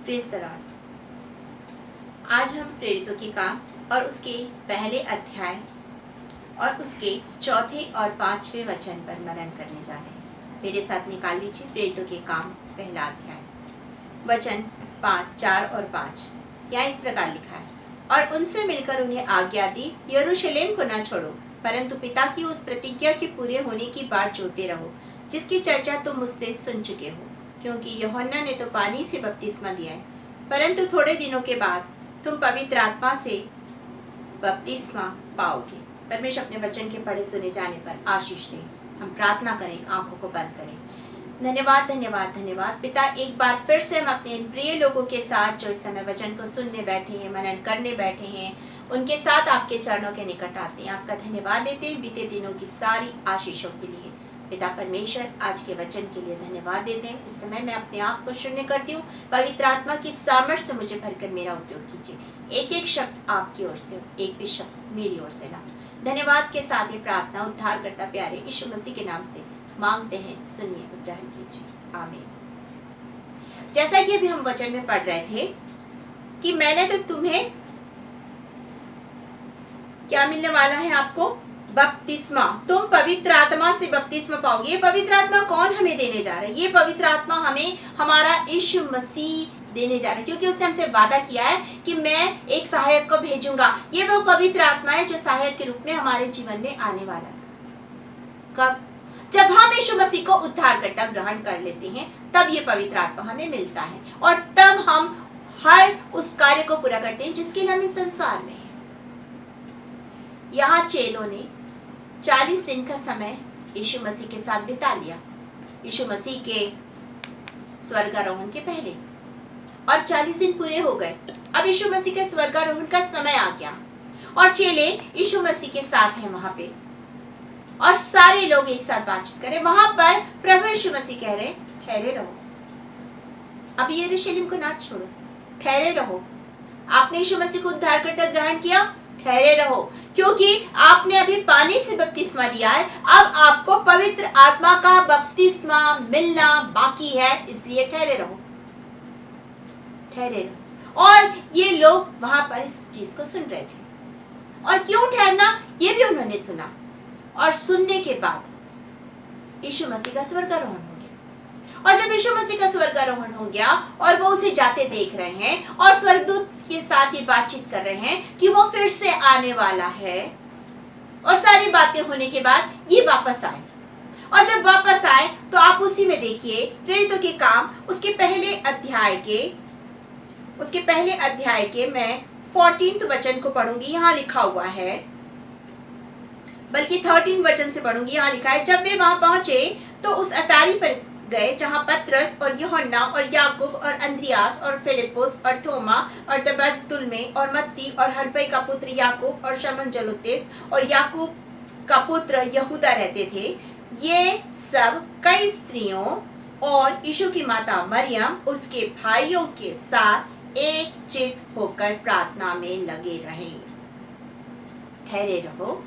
Praise the Lord. आज हम प्रेरितों के काम और उसके पहले अध्याय और उसके चौथे और पांचवें वचन पर मनन करने जा रहे हैं। मेरे साथ निकाल लीजिए प्रेरितों के काम पहला अध्याय, वचन 5, 4 और 5। यहाँ इस प्रकार लिखा है, और उनसे मिलकर उन्हें आज्ञा दी, यरूशलेम को न छोड़ो, परंतु पिता की उस प्रतिज्ञा के पूरे होने की बाट जोते रहो, जिसकी चर्चा तुम मुझसे सुन चुके हो। क्योंकि यूहन्ना ने तो पानी से बपतिस्मा दिया है, परंतु थोड़े दिनों के बाद तुम पवित्र आत्मा से बपतिस्मा पाओगे। परमेश्वर अपने वचन के पढ़े सुने जाने पर आशीष दे। हम प्रार्थना करें, आंखों को बंद करें। धन्यवाद धन्यवाद धन्यवाद पिता, एक बार फिर से हम अपने इन प्रिय लोगों के साथ जो इस समय वचन को सुनने बैठे हैं, मनन करने बैठे हैं, उनके साथ आपके चरणों के निकट आते हैं। आपका धन्यवाद देते हैं बीते दिनों की सारी आशीषों के लिए। पिता परमेश्वर, आज के वचन के लिए धन्यवाद देते हैं। इस समय मैं अपने आप को शून्य करती हूँ। पवित्र आत्मा की सामर्थ्य से मुझे भरकर मेरा उपयोग कीजिए। एक एक शब्द आपकी ओर से, एक भी शब्द मेरी ओर से ना। धन्यवाद के साथ ये प्रार्थना उद्धार करता प्यारे यीशु मसीह के नाम से मांगते हैं, सुनिए, ग्रहण कीजिए, आमीन। जैसा कि अभी हम वचन में पढ़ रहे थे कि मैंने तो तुम्हें क्या मिलने वाला है, आपको बपतिस्मा, तुम पवित्र आत्मा से बपतिस्मा पाओगे। ये पवित्र आत्मा कौन हमें देने जा रहा है? ये पवित्र आत्मा हमें हमारा यीशु मसीह देने जा रहा है, क्योंकि उसने हमसे वादा किया है कि मैं एक सहायक को भेजूंगा। ये वो पवित्र आत्मा है जो सहायक के रूप में हमारे जीवन में आने वाला था। कब? जब हम यीशु मसीह को उद्धारकर्ता ग्रहण कर लेते हैं, तब ये पवित्र आत्मा हमें मिलता है, और तब हम हर उस कार्य को पूरा करते हैं जिसके लिए हम इस संसार में हैं। यहाँ चेलों ने 40 दिन का समय यीशु मसीह के साथ बिता लिया, यीशु मसीह के स्वर्गारोहण के पहले, और 40 दिन पूरे हो गए। अब यीशु मसीह के स्वर्गारोहण का समय आ गया, और चेले यीशु मसीह के साथ हैं वहां पे, और सारे लोग एक साथ बातचीत करें। वहां पर प्रभु यीशु मसीह कह रहे, ठहरे रहो, अब यरूशलेम को ना छोड़ो, ठहरे रहो। आपने यीशु मसीह को उद्धारकर्ता ग्रहण किया, ठहरे रहो, क्योंकि आपने अभी पानी से बपतिस्मा दिया है, अब आपको पवित्र आत्मा का बपतिस्मा मिलना बाकी है, इसलिए ठहरे रहो, ठहरे रहो। और ये लोग वहां पर इस चीज को सुन रहे थे, और क्यों ठहरना, ये भी उन्होंने सुना। और सुनने के बाद यीशु मसीह का स्वर्गारोहण हो गया, और जब यीशु मसीह का स्वर्गारोहण हो गया और वो उसे जाते देख रहे हैं, और स्वर्गदूत के साथ ये बातचीत कर रहे हैं कि वो फिर से आने वाला है, और सारी बातें होने के बाद ये वापस आए। और जब वापस आए तो आप उसी में देखिए प्रेरितों के काम उसके पहले अध्याय के मैं 14 वचन को पढ़ूंगी। यहाँ लिखा हुआ है, बल्कि 13 वचन से पढ़ूंगी। यहाँ लिखा है, जब वे वहां पहुंचे तो उस अटारी पर गए जहां पतरस और यूहन्ना और याकूब और अंद्रियास और फिलिप्पुस और थोमा और बरतुल्मै और मत्ती और हलफई का पुत्र याकूब और शमौन जलोतेस और याकूब का पुत्र यहूदा रहते थे। ये सब कई स्त्रियों और यीशु की माता मरियम उसके भाइयों के साथ एक चित्त होकर प्रार्थना में लगे रहे। ठहरे रहो,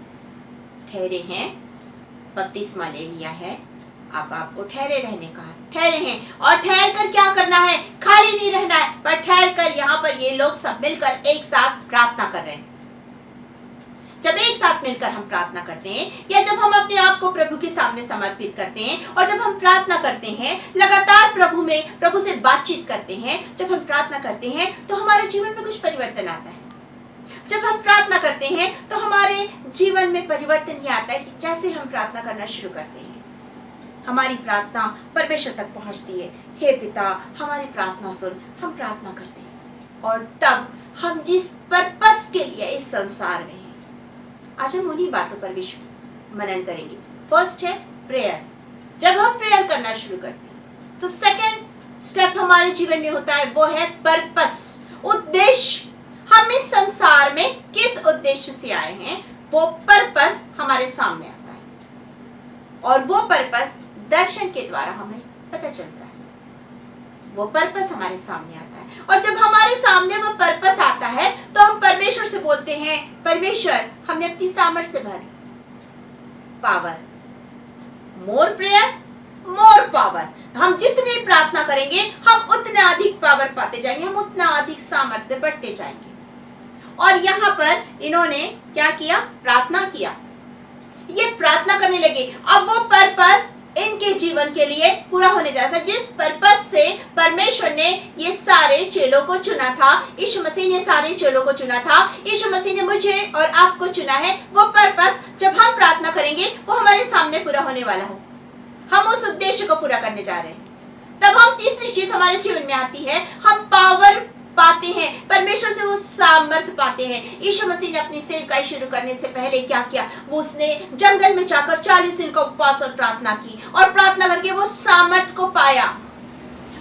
ठहरे हैं, बपतिस्मा ले लिया है, अब आपको ठहरे रहने का है, ठहरे हैं। और ठहर कर क्या करना है? खाली नहीं रहना है, पर ठहर कर यहाँ पर ये लोग सब मिलकर एक साथ प्रार्थना कर रहे हैं। जब एक साथ मिलकर हम प्रार्थना करते हैं, या जब हम अपने आप को प्रभु के सामने समर्पित करते हैं, और जब हम प्रार्थना करते हैं, लगातार प्रभु से बातचीत करते हैं, जब हम प्रार्थना करते हैं तो हमारे जीवन में कुछ परिवर्तन आता है। जब हम प्रार्थना करते हैं तो हमारे जीवन में परिवर्तन ये आता है कि जैसे हम प्रार्थना करना शुरू करते हैं, हमारी प्रार्थना परमेश्वर तक पहुंचती है। हे पिता, हमारी प्रार्थना सुन। हम प्रार्थना करते हैं, और तब हम जिस पर्पस के लिए इस संसार में हैं, आज हम उन्हीं बातों पर मनन करेंगे। फर्स्ट है प्रेयर। जब हम प्रेयर करना शुरू करते हैं तो सेकंड स्टेप हमारे जीवन में होता है, वो है पर्पस, उद्देश्य। हम इस संसार में किस उद्देश्य से आए हैं, वो पर्पस हमारे सामने आता है, और वो पर्पस दर्शन के द्वारा हमें पता चलता है। वो पर्पस हमारे सामने आता है, और जब हमारे सामने वो पर्पस आता है तो हम परमेश्वर से बोलते हैं, परमेश्वर हमें अपनी सामर्थ्य से भर, पावर, मोर प्रेयर मोर पावर। हम जितनी प्रार्थना करेंगे हम उतना अधिक पावर पाते जाएंगे, हम उतना अधिक सामर्थ्य बढ़ते जाएंगे। और यहाँ पर इन्होंने क्या किया, प्रार्थना किया, ये प्रार्थना करने लगे। अब वो पर्पस इनके जीवन के लिए पूरा होने जा रहा था, जिस पर्पस से परमेश्वर ने ये सारे चेलों को चुना था, यीशु मसीह ने सारे चेलों को चुना था, यीशु मसीह ने मुझे और आपको चुना है। वो पर्पस जब हम प्रार्थना करेंगे वो हमारे सामने पूरा होने वाला हो, हम उस उद्देश्य को पूरा करने जा रहे हैं। तब हम तीसरी चीज हमारे जीवन में आती है, हम पावर पाते हैं, परमेश्वर से वो सामर्थ पाते हैं। यीशु मसीह ने अपनी सेवकाई शुरू करने से पहले क्या किया, वो उसने जंगल में जाकर 40 दिन का उपवास और प्रार्थना की, और प्रार्थना करके वो सामर्थ को पाया।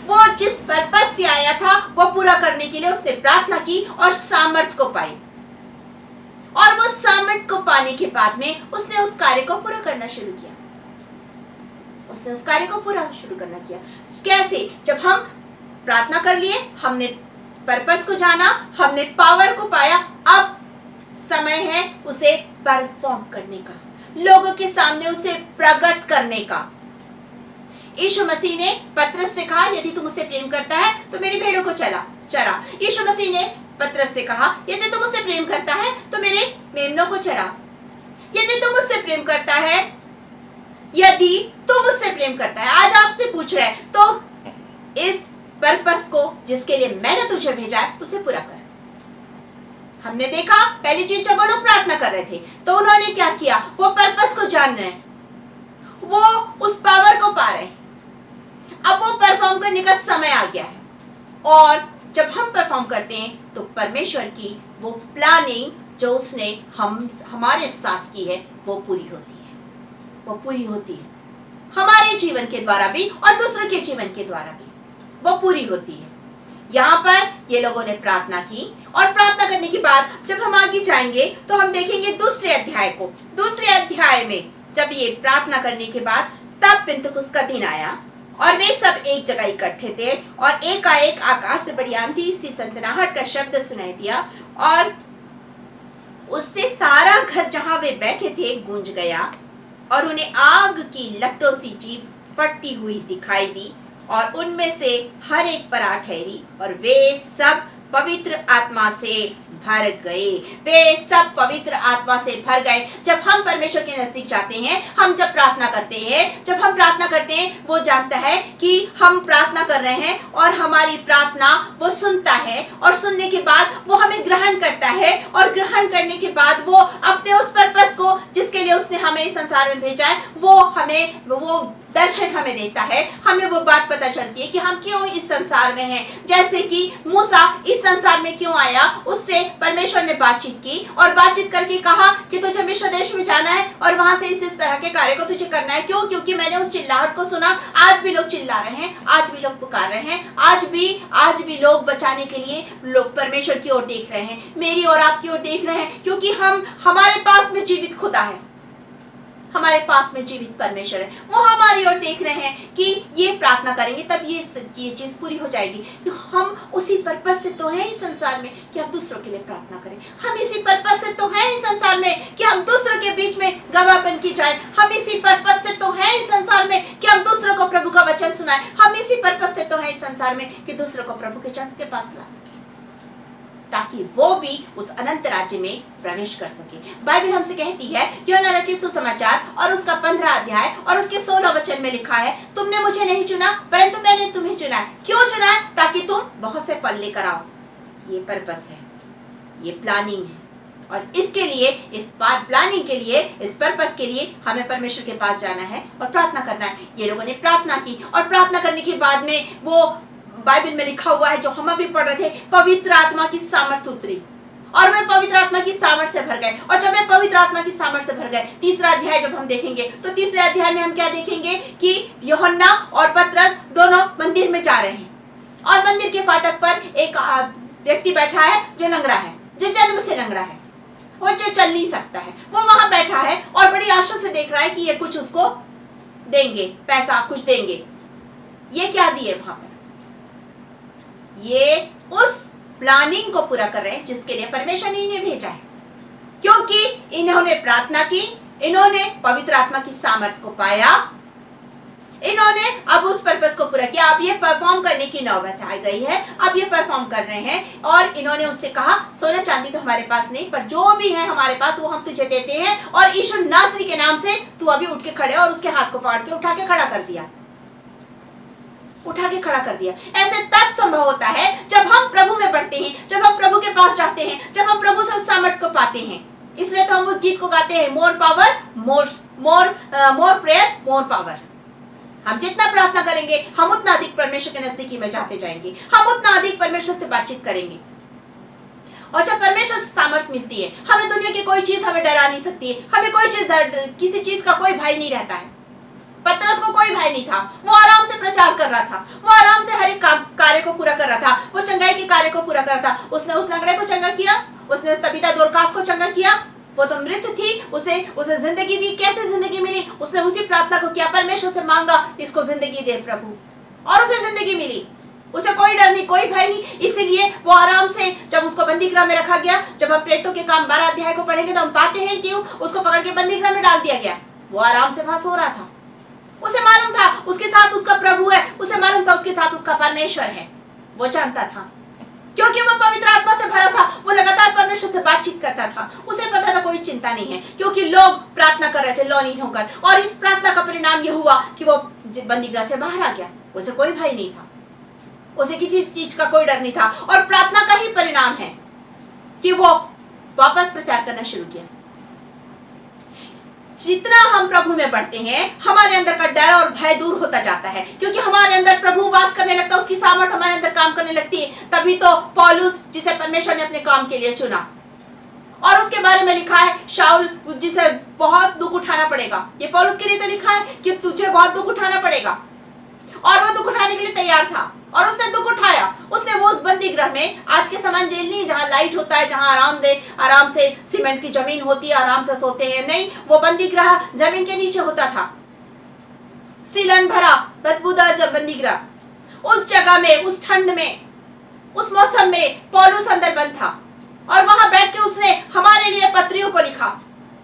वो जिस पर्पस से आया था वो पूरा करने के लिए उसने प्रार्थना की और सामर्थ को पाई, और वो सामर्थ को पाने के बाद में उसने उस कार्य को पूरा करना शुरू किया। उसने उस कार्य को पूरा शुरू करना किया। कैसे? जब हम प्रार्थना कर लिए, हमने पर्पस को जाना, हमने पावर को पाया, अब समय है उसे परफॉर्म करने का, लोगों के सामने उसे प्रकट करने का। यीशु मसीह ने पतरस से कहा, यदि तुम मुझसे प्रेम करता है तो मेरी भेड़ों को चरा। यीशु मसीह ने पतरस से कहा, यदि तुम मुझसे प्रेम करता है तो मेरे मेमनों को चरा। यदि तुम मुझसे प्रेम करता है, यदि तुम मुझसे प्रेम करता है, आज आपसे पूछ रहे हैं, तो इस पर्पस को जिसके लिए मैंने तुझे भेजा है उसे पूरा कर। हमने देखा पहली चीज, जब वो लोग प्रार्थना कर रहे थे तो उन्होंने क्या किया, वो पर्पस को जान रहे हैं, वो उस पावर को पा रहे हैं। अब वो परफॉर्म करने का समय आ गया है, और जब हम परफॉर्म करते हैं तो परमेश्वर की वो प्लानिंग जो उसने हमारे साथ की है वो पूरी होती है। वो पूरी होती है हमारे जीवन के द्वारा भी और दूसरों के जीवन के द्वारा भी वो पूरी होती है। यहाँ पर ये लोगों ने प्रार्थना की, और प्रार्थना करने के बाद जब हम आगे जाएंगे तो हम देखेंगे दूसरे अध्याय को। दूसरे अध्याय में जब ये प्रार्थना करने के बाद तब पिन्तुकुस्त का दिन आया, और वे सब एक जगह इकट्ठे थे, और एकाएक आकाश से बड़ी आंधी सी सनसनाहट का शब्द सुनाई दिया, और उससे सारा घर जहां वे बैठे थे गूंज गया, और उन्हें आग की लपटों सी जीभ फटती हुई दिखाई दी, और उनमें से हर एक पर आ ठहरी, और वे सब पवित्र आत्मा से भर गए। वे सब पवित्र आत्मा से भर गए। जब हम परमेश्वर के नजदीक जाते हैं, हम जब प्रार्थना करते हैं, जब हम प्रार्थना करते हैं, वो जानता है कि हम प्रार्थना कर रहे हैं, और हमारी प्रार्थना वो सुनता है, और सुनने के बाद वो हमें ग्रहण करता है, और ग्रहण करने के बाद वो अपने उस पर्पस को जिसके लिए उसने हमें इस संसार में भेजा है, वो दर्शन हमें देता है। हमें वो बात पता चलती है कि हम क्यों इस संसार में हैं। जैसे कि मूसा इस संसार में क्यों आया, उससे परमेश्वर ने बातचीत की, और बातचीत करके कहा कि तुझे मिस्र देश में जाना है, और वहां से इस तरह के कार्य को तुझे करना है। क्यों? क्योंकि मैंने उस चिल्लाहट को सुना। आज भी लोग चिल्ला रहे हैं, आज भी लोग पुकार रहे हैं, आज भी लोग बचाने के लिए लोग परमेश्वर की ओर देख रहे हैं, मेरी और आपकी ओर देख रहे हैं, क्योंकि हमारे पास में जीवित खुदा है, हमारे पास में जीवित परमेश्वर है। वो हमारी ओर देख रहे हैं कि ये प्रार्थना करेंगे तब ये चीज पूरी हो जाएगी। हम उसी पर्पस से तो हैं इस संसार में कि हम दूसरों के लिए प्रार्थना करें। हम इसी पर्पस से तो हैं इस संसार में कि हम दूसरों के बीच में गवाहपन की जाए। हम इसी पर्पस से तो हैं इस संसार में कि हम दूसरों को प्रभु का वचन सुनाएं। हम इसी पर्पस से तो हैं इस संसार में कि दूसरों को प्रभु के चरण के पास ला सके, ताकि वो भी उस अनंत राज्य में प्रवेश कर सके। बाइबल हमसे कहती है, यूहन्ना रचित सुसमाचार और उसका 15 अध्याय और उसके 16 वचन में लिखा है, तुमने मुझे नहीं चुना परंतु मैंने तुम्हें चुना है। क्यों चुना है? ताकि तुम बहुत से फल लेकर आओ। ये पर्पस है, ये प्लानिंग है, और इसके लिए, इस प्लानिंग के लिए, इस पर्पस के लिए हमें परमेश्वर के पास जाना है और प्रार्थना करना है। ये लोगों ने प्रार्थना की, और प्रार्थना करने के बाद में वो बाइबल में लिखा हुआ है जो हम अभी पढ़ रहे थे, पवित्र आत्मा की सामर्थ उतरी, और वे पवित्र आत्मा की सामर्थ से भर गए। और जब वे पवित्र आत्मा की सामर्थ से भर गए, तीसरा अध्याय जब हम देखेंगे तो तीसरे अध्याय में हम क्या देखेंगे कि यूहन्ना और पतरस दोनों मंदिर में जा रहे हैं, और मंदिर के फाटक पर एक व्यक्ति बैठा है जो लंगड़ा है, जो जन्म से लंगड़ा है, वो जो चल नहीं सकता है। वो वहां बैठा है और बड़ी आशा से देख रहा है कि ये कुछ उसको देंगे, पैसा कुछ देंगे। ये क्या दिए वहां पर? ये उस प्लानिंग को पूरा कर रहे हैं जिसके लिए परमेश्वर ने इन्हें भेजा है, क्योंकि इन्होंने प्रार्थना की, इन्होंने पवित्र आत्मा की सामर्थ को पाया, इन्होंने अब उस पर्पस को पूरा किया। अब ये परफॉर्म करने की नौबत आ गई है, अब ये परफॉर्म कर रहे हैं। और इन्होंने उससे कहा सोना चांदी तो हमारे पास नहीं, पर जो भी है हमारे पास वो हम तुझे देते हैं, और यीशु नासरी के नाम से तू अभी उठ के खड़े। और उसके हाथ को पकड़ के उठा के खड़ा कर दिया, उठा के खड़ा कर दिया। ऐसे तब संभव होता है जब हम प्रभु में बढ़ते हैं, जब हम प्रभु के पास जाते हैं, जब हम प्रभु से उस सामर्थ को पाते हैं। इसलिए तो हम उस गीत को गाते हैं, more power more prayer more power. हम जितना प्रार्थना करेंगे हम उतना अधिक परमेश्वर के नजदीकी में जाते जाएंगे, हम उतना अधिक परमेश्वर से बातचीत करेंगे। और जब परमेश्वर से सामर्थ मिलती है, हमें दुनिया की कोई चीज हमें डरा नहीं सकती है, हमें कोई चीज किसी चीज का कोई भय नहीं रहता है। पतरस को कोई भय नहीं था, वो आराम से प्रचार कर रहा था, वो आराम से हर एक कार्य को पूरा कर रहा था, वो चंगाई के कार्य को पूरा कर रहा था। उसने उस लंगड़े को चंगा किया, उसने तबीता दोरकास को चंगा किया, वो तो मृत थी, उसे जिंदगी दी। कैसे जिंदगी मिली? उसने उसी प्रार्थना को किया, परमेश्वर से मांगा इसको जिंदगी दे प्रभु, और उसे जिंदगी मिली। उसे कोई डर नहीं, कोई भय नहीं। इसीलिए वो आराम से, जब उसको बंदी गृह में रखा गया, जब हम प्रेरितों के काम 12 अध्याय को पढ़ेंगे तो हम पाते हैं कि उसको पकड़ के बंदी गृह में डाल दिया गया। वो आराम से वहां सो रहा था। उसे मालूम था उसके साथ उसका प्रभु है, उसे मालूम था उसके साथ उसका परमेश्वर है। वो जानता था क्योंकि वो पवित्र आत्मा से भरा था, वो लगातार परमेश्वर से बातचीत करता था। उसे पता था कोई चिंता नहीं है, क्योंकि लोग प्रार्थना कर रहे थे लौनीन होकर, और इस प्रार्थना का परिणाम ये हुआ कि वो बंदीगृह से बाहर आ गया। उसे कोई भय नहीं था, उसे किसी चीज का कोई डर नहीं था, और प्रार्थना का ही परिणाम है कि वो वापस प्रचार करना शुरू किया। जितना हम प्रभु में बढ़ते हैं, हमारे अंदर का डर और भय दूर होता जाता है, क्योंकि हमारे अंदर प्रभु वास करने लगता है, उसकी सामर्थ हमारे अंदर काम करने लगती है। तभी तो पौलुस, जिसे परमेश्वर ने अपने काम के लिए चुना, और उसके बारे में लिखा है शाऊल, जिसे बहुत दुख उठाना पड़ेगा। ये पौलुस के लिए तो लिखा है कि तुझे बहुत दुख उठाना पड़ेगा, और वो दुख उठाने के लिए तैयार था, और उसने दुख उठाया। उसने वो उस बंदी गृह में, आज के समान जेल नहीं जहां लाइट होता है, जहां आराम से सीमेंट की जमीन होती है, आराम से सोते हैं, नहीं, वो बंदी गृह जमीन के नीचे होता था। सीलन भरा बदबूदार जब बंदी गृह, उस जगह में, उस ठंड में, उस मौसम में पौलुस अंदर बंद था, और वहां बैठ के उसने हमारे लिए पत्रियों को लिखा,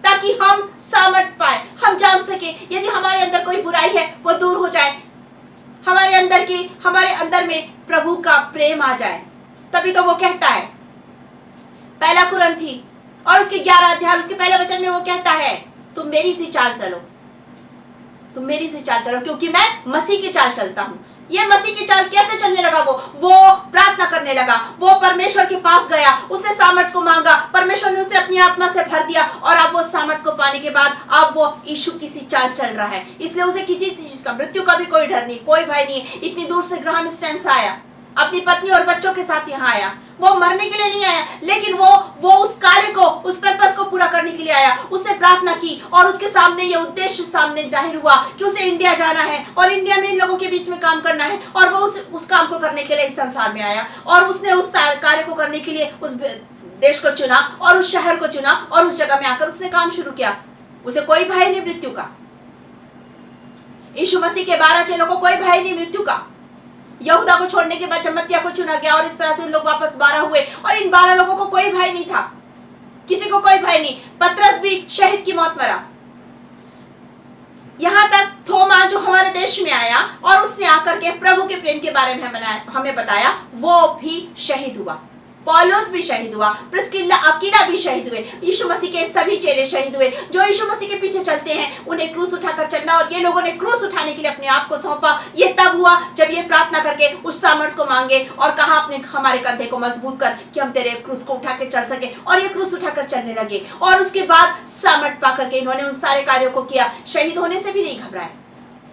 ताकि हम सामर्थ पाए, हम जान सके यदि हमारे अंदर कोई बुराई है वो दूर हो जाए, हमारे अंदर में प्रभु का प्रेम आ जाए। तभी तो वो कहता है, पहला कुरिन्थी और उसके 11 अध्याय, उसके पहले वचन में वो कहता है, तुम मेरी सी चाल चलो, तुम मेरी सी चाल चलो, क्योंकि मैं मसीह की चाल चलता हूं। ये मसीह की चाल कैसे चलने लगा? वो प्रार्थना करने लगा, वो परमेश्वर के पास गया, उसने सामर्थ को मांगा, परमेश्वर ने उसे अपनी आत्मा से भर दिया, और अब वो सामर्थ को पाने के बाद अब वो यीशु की सी चाल चल रहा है। इसलिए उसे किसी चीज का, मृत्यु का भी कोई डर नहीं, कोई भय नहीं है। इतनी दूर से ग्राहम स्टैंस आया, अपनी पत्नी और बच्चों के साथ यहाँ आया। वो मरने के लिए नहीं आया, लेकिन वो उस कार्य को, उस पर्पस को पूरा करने के लिए आया। उसने प्रार्थना की, और उसके सामने ये उद्देश्य सामने जाहिर हुआ कि उसे इंडिया जाना है, और इंडिया में इन लोगों के बीच में काम करना है, और वो उस काम को करने के लिए इस संसार में आया, और उसने उस कार्य को करने के लिए उस देश को चुना, और उस शहर को चुना, और उस जगह में आकर उसने काम शुरू किया। उसे कोई भय नहीं मृत्यु का। यीशु मसीह के 12 चेलों को कोई भय नहीं मृत्यु का। यहूदा को छोड़ने के बाद जमत्या को चुना गया, और इस तरह से उन लोग वापस 12 हुए, और इन 12 लोगों को कोई भय नहीं था, किसी को कोई भय नहीं। पतरस भी शहीद की मौत मरा। यहाँ तक थोमा, जो हमारे देश में आया और उसने आकर के प्रभु के प्रेम के बारे में हमें बताया, वो भी शहीद हुआ। पौलुस भी शहीद हुआ, प्रिस्किल्ला, अकीला भी शहीद हुए। यीशु मसीह के सभी चेले शहीद हुए। जो यीशु मसीह के पीछे चलते हैं उन्हें क्रूस उठाकर चलना, और ये लोगों ने क्रूस उठाने के लिए अपने आप को सौंपा। ये तब हुआ जब ये प्रार्थना करके उस सामर्थ को मांगे, और कहा अपने हमारे कंधे को मजबूत कर कि हम तेरे क्रूस को उठा के चल सके, और ये क्रूस उठाकर चलने लगे। और उसके बाद सामर्थ पा करके इन्होंने उन सारे कार्यों को किया, शहीद होने से भी नहीं घबराए।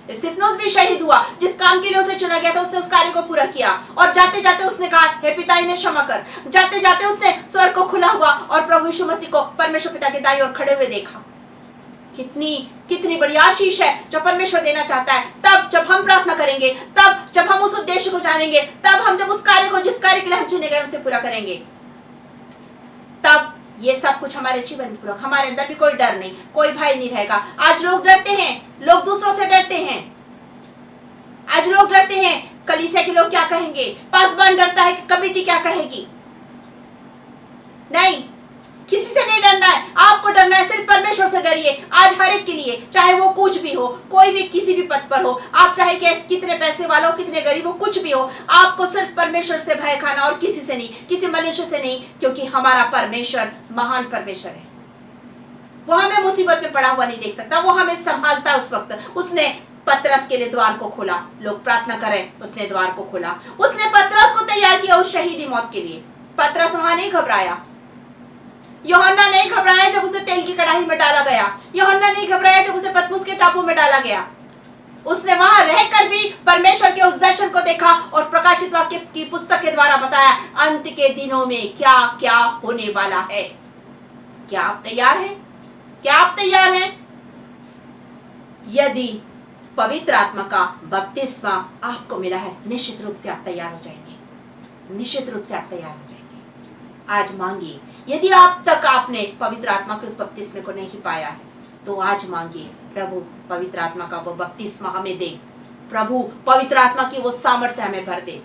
स्तिफनोस भी शहीद हुआ, जिस काम के लिए उसे चुना गया था उसने उस कार्य को पूरा किया, और जाते जाते उसने कहा, हे पिता इन्हें क्षमा कर। जाते जाते उसने स्वर्ग को खुला हुआ और प्रभु यीशु मसीह को परमेश्वर पिता के दाईं ओर खड़े हुए देखा। कितनी बड़ी आशीष है जो परमेश्वर देना चाहता है। तब जब हम प्रार्थना करेंगे, तब जब हम उस उद्देश्य को जानेंगे, तब हम जब उस कार्य को, जिस कार्य के लिए हम चुने गए, उसे पूरा करेंगे, तब ये सब कुछ हमारे जीवन में पूरा, हमारे अंदर भी कोई डर नहीं, कोई भय नहीं रहेगा। आज लोग डरते हैं, लोग दूसरों से डरते हैं। आज लोग डरते हैं कलीसिया के लोग क्या कहेंगे, पासवान डरता है कि कमेटी क्या कहेगी। नहीं, किसी से नहीं डरना है, आपको डरना है सिर्फ परमेश्वर से डरिए। आज हर एक के लिए, चाहे वो कुछ भी हो, कोई भी किसी भी पद पर हो, आप चाहे कितने पैसे वाला हो, कितने गरीब हो, कुछ भी हो, आपको सिर्फ परमेश्वर से भय खाना और किसी से नहीं, किसी मनुष्य से नहीं, क्योंकि हमारा परमेश्वर महान परमेश्वर है। वो हमें मुसीबत में पड़ा हुआ नहीं देख सकता, वो हमें संभालता उस वक्त। उसने पतरस के लिए द्वार को खोला, लोग प्रार्थना करें, उसने द्वार को खोला, उसने पतरस को तैयार किया उस शहीदी मौत के लिए। पतरस वहां नहीं घबराया, यूहन्ना नहीं घबराया जब उसे तेल की कढ़ाई में डाला गया, यूहन्ना नहीं घबराया जब उसे पतमुस के टापू में डाला गया। उसने वहां रहकर भी परमेश्वर के उस दर्शन को देखा और प्रकाशित वाक्य की पुस्तक के द्वारा बताया अंत के दिनों में क्या क्या होने वाला है। क्या आप तैयार हैं? क्या आप तैयार हैं? यदि पवित्र आत्मा का बपतिस्मा आपको मिला है, निश्चित रूप से आप तैयार हो जाएंगे, निश्चित रूप से आप तैयार हो जाएंगे। आज मांगिए, यदि आप तक आपने पवित्र आत्मा के उस बपतिस्मे को नहीं पाया है तो आज मांगिए, प्रभु पवित्र आत्मा का वो बपतिस्मा हमें दे, प्रभु पवित्र आत्मा की वो सामर्थ्य हमें भर दे।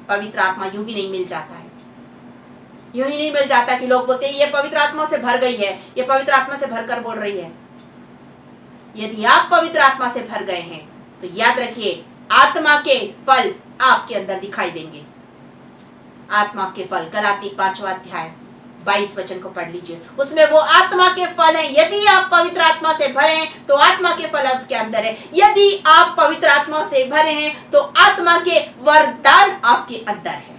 पवित्र आत्मा यूं ही नहीं मिल जाता है, यूं ही नहीं मिल जाता कि लोग बोलते हैं ये पवित्र आत्मा से भर गई है, ये पवित्र आत्मा से भरकर बोल रही है। यदि आप पवित्र आत्मा से भर गए हैं तो याद रखिए, आत्मा के फल आपके अंदर दिखाई देंगे। आत्मा के फल, गलाती 5वां अध्याय 22 वचन को पढ़ लीजिए, उसमें वो आत्मा के फल हैं। यदि आप पवित्र आत्मा से भरे हैं तो आत्मा के फल आपके अंदर है। यदि आप पवित्र आत्मा से भरे हैं तो आत्मा के वरदान आपके अंदर है।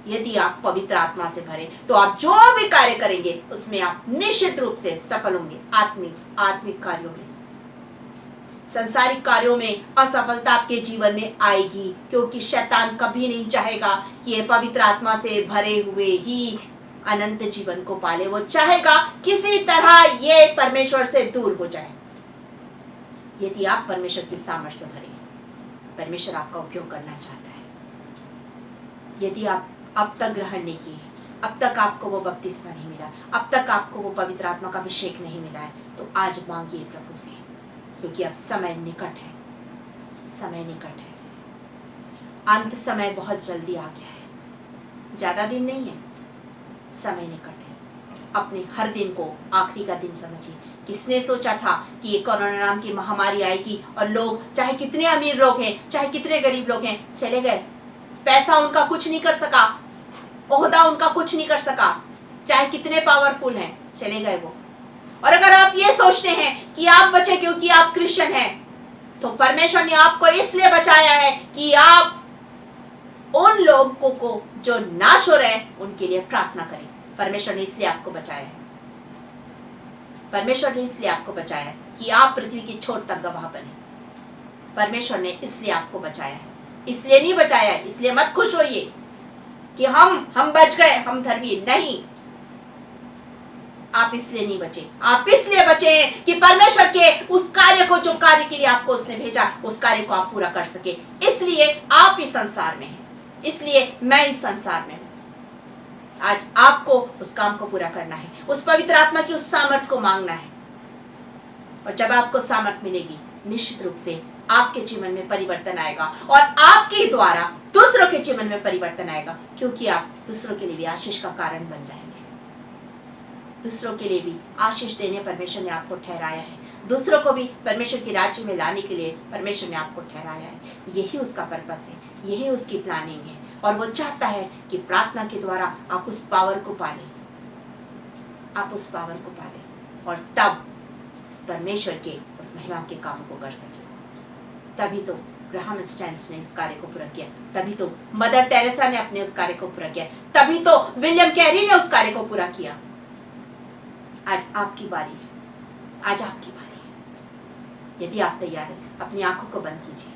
यदि आप पवित्र आत्मा से भरे तो आप जो भी कार्य करेंगे उसमें आप निश्चित रूप से सफल होंगे। आत्मिक कार्यों में, संसारिक कार्यों में असफलता आपके जीवन में आएगी, क्योंकि शैतान कभी नहीं चाहेगा कि ये पवित्र आत्मा से भरे हुए ही अनंत जीवन को पाले। वो चाहेगा किसी तरह ये परमेश्वर से दूर हो जाए। यदि आप परमेश्वर की सामर्थ्य से भरे, परमेश्वर आपका उपयोग करना चाहता है। यदि आप अब तक ग्रहण नहीं किए, अब तक आपको वो बपतिस्मा नहीं मिला, अब तक आपको वो पवित्र आत्मा का अभिषेक नहीं मिला है, तो आज मांगिए प्रभु से, क्योंकि अब समय निकट है, समय निकट है। अंत समय बहुत जल्दी आ गया है, ज्यादा दिन नहीं है, समय निकट है। अपने हर दिन को आखिरी का दिन समझिए। किसने सोचा था कि ये कोरोना नाम की महामारी आएगी और लोग, चाहे कितने अमीर लोग हैं, चाहे कितने गरीब लोग हैं, चले गए। पैसा उनका कुछ नहीं कर सका, ओहदा उनका कुछ नहीं कर सका, चाहे कितने पावरफुल हैं, चले गए वो। और अगर आप ये सोचते हैं कि आप बचे क्योंकि आप क्रिश्चियन हैं, तो परमेश्वर ने आपको इसलिए बचाया है कि आप उन लोगों को जो नाश हो रहे हैं उनके लिए प्रार्थना करें। परमेश्वर ने इसलिए आपको बचाया है, परमेश्वर ने इसलिए आपको बचाया है कि आप पृथ्वी की छोर तक गवाह बने। परमेश्वर ने इसलिए आपको बचाया है, इसलिए नहीं बचाया है, इसलिए मत खुश होइए कि हम बच गए, हम धर्मी नहीं। आप इसलिए नहीं बचे, आप इसलिए बचे हैं कि परमेश्वर के उस कार्य को, जो कार्य के लिए आपको उसने भेजा, उस कार्य को आप पूरा कर सके। इसलिए आप इस संसार में हैं, इसलिए मैं इस संसार में हूं। आज आपको उस काम को पूरा करना है, उस पवित्र आत्मा की उस सामर्थ को मांगना है। और जब आपको सामर्थ मिलेगी, निश्चित रूप से आपके जीवन में परिवर्तन आएगा और आपके द्वारा दूसरों के जीवन में परिवर्तन आएगा, क्योंकि आप दूसरों के लिए भी आशीष का कारण बन जाएंगे। दूसरों के लिए भी आशीष देने परमेश्वर ने आपको ठहराया है, दूसरों को भी परमेश्वर के राज्य में लाने के लिए परमेश्वर ने आपको ठहराया है। यही उसका पर्पस है, यही उसकी प्लानिंग है, और वो चाहता है कि प्रार्थना के द्वारा आप उस पावर को पालें, आप उस पावर को पालें, और तब परमेश्वर के उस महिमा के काम को कर सके। तभी तो ग्राहम स्टैंस ने इस कार्य को पूरा किया, तभी तो मदर टेरेसा ने अपने उस कार्य को पूरा किया, तभी तो विलियम कैरी ने उस कार्य को पूरा किया। आज आपकी बारी है, आज आपकी बारी है। यदि आप तैयार हैं, अपनी आंखों को बंद कीजिए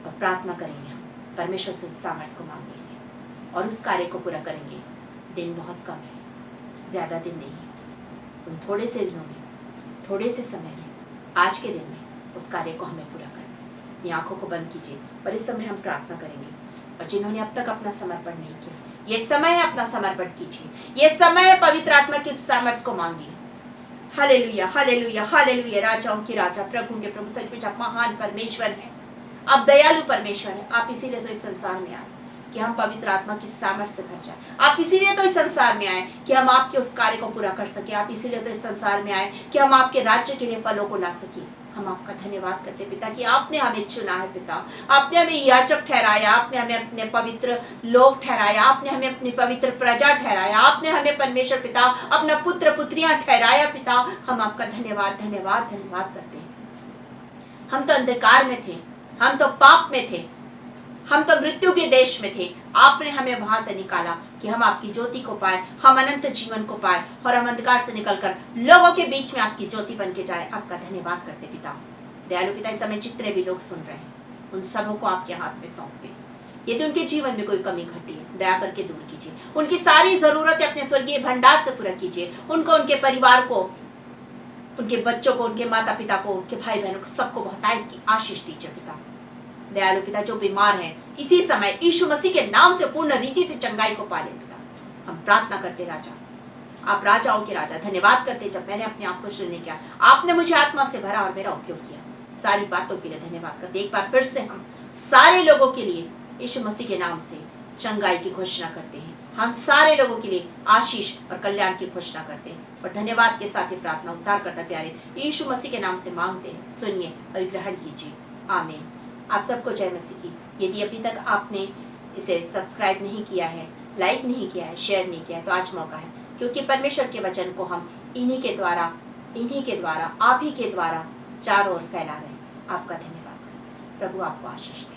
और प्रार्थना करेंगे। हम परमेश्वर से उस सामर्थ्य को मांगेंगे और उस कार्य को पूरा करेंगे। दिन बहुत कम है, ज्यादा दिन नहीं है। उन थोड़े से दिनों में, थोड़े से समय में, आज के दिन में उस कार्य को हमें पूरा करना है। अपनी आंखों को बंद कीजिए और इस समय हम प्रार्थना करेंगे। और जिन्होंने अब तक अपना समर्पण नहीं किया, ये समय है अपना समर्पण कीजिए, ये समय है पवित्र आत्मा की सामर्थ को मांगिए। Hallelujah, hallelujah, hallelujah. राजाओं के राजा, प्रभु के प्रभु, सचमुच आप महान परमेश्वर हैं, आप दयालु परमेश्वर हैं। आप इसीलिए तो इस संसार में आए कि हम पवित्र आत्मा की सामर्थ्य से भर जाए। आप इसीलिए तो इस संसार में आए कि हम आपके उस कार्य को पूरा कर सके। आप इसीलिए तो इस संसार में आए कि हम आपके राज्य के लिए फलों को ला सके। हम आपका धन्यवाद करते पिता कि आपने हमें चुना है पिता, आपने हमें याजक ठहराया, आपने हमें अपने पवित्र लोग ठहराया, आपने हमें अपनी पवित्र प्रजा ठहराया, आपने हमें परमेश्वर पिता अपना पुत्र पुत्रियां ठहराया पिता। हम आपका धन्यवाद धन्यवाद धन्यवाद करते हैं। हम तो अंधकार में थे, हम तो पाप में थे, हम तो मृत्यु के देश में थे। आपने हमें वहां से निकाला कि हम आपकी ज्योति को पाए, हम अनंत जीवन को पाए और हम अंधकार से निकलकर लोगों के बीच में आपकी ज्योति बन के जाए। आपका धन्यवाद करते पिता। दयालु पिता, इस समय जितने भी लोग सुन रहे हैं उन सबों को आपके हाथ में सौंपते। यदि उनके जीवन में कोई कमी घटी है, दया करके दूर कीजिए। उनकी सारी जरूरतें अपने स्वर्गीय भंडार से पूरा कीजिए। उनको, उनके परिवार को, उनके बच्चों को, उनके माता पिता को, उनके भाई बहनों को, सबको बहुतायत की आशीष दीजिए पिता। दयालु पिता, जो बीमार हैं इसी समय यीशु मसीह के नाम से पूर्ण रीति से चंगाई को पाले पिता। हम प्रार्थना करते राजा, आप राजाओं के राजा, धन्यवाद करते जब मैंने अपने आप को शुरू किया, आपने मुझे आत्मा से भरा और मेरा उपयोग किया। सारी बातों के लिए धन्यवाद करते। एक बार फिर से हम सारे लोगों के लिए यीशु मसीह के नाम से चंगाई की घोषणा करते हैं। हम सारे लोगों के लिए आशीष और कल्याण की घोषणा करते हैं और धन्यवाद के साथ ही प्रार्थना उद्धार करता प्यारे यीशु मसीह के नाम से मांगते हैं। सुनिए और ग्रहण कीजिए। आमीन। आप सबको जय मसीह की। यदि अभी तक आपने इसे सब्सक्राइब नहीं किया है, लाइक नहीं किया है, शेयर नहीं किया है, तो आज मौका है, क्योंकि परमेश्वर के वचन को हम इन्हीं के द्वारा, आप ही के द्वारा चारों ओर फैला रहे हैं। आपका धन्यवाद। प्रभु आपको आशीष दे।